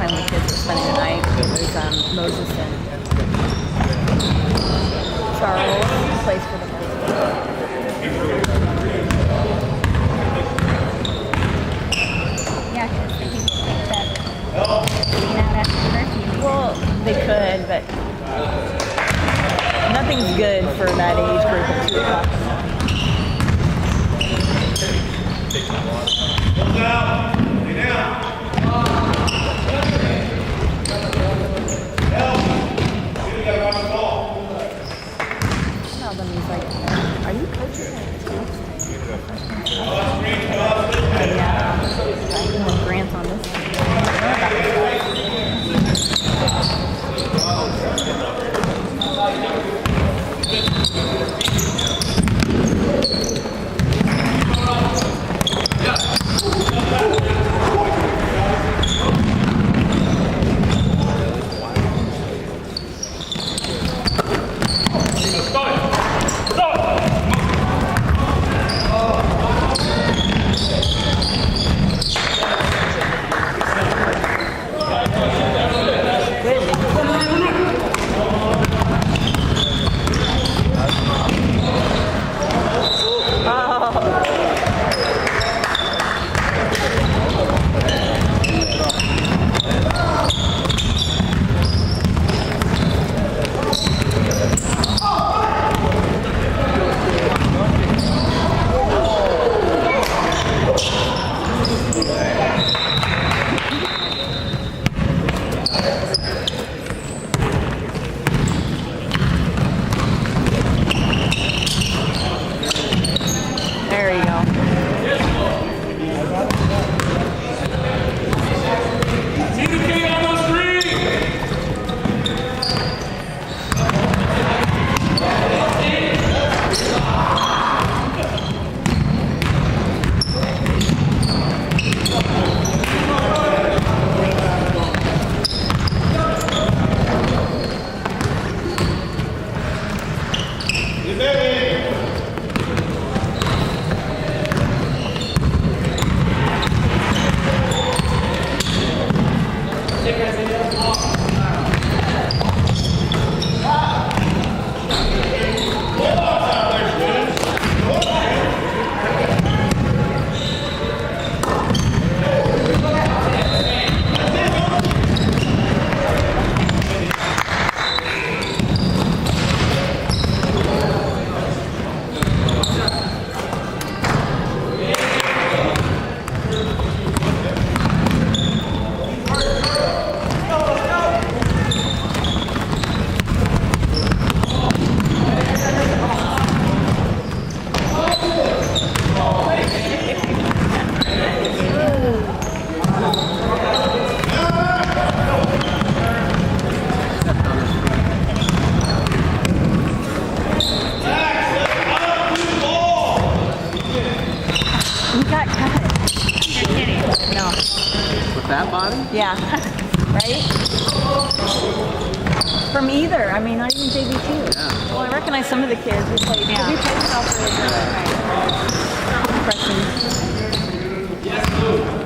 and the kids were spending the night. It was Moses and Charles plays for the Moses. Yeah, because they can take that being out after curfew. Well, they could, but nothing's good for that age group at 2 o'clock. Now then he's like, are you coaching? Yeah, I have grants on this. There you go. He got cut. You're kidding. No. With that body? Yeah. Right? From either. I mean, not even JV2. Yeah. Well, I recognize some of the kids who played. Yeah. We played South Florida. Freshmen.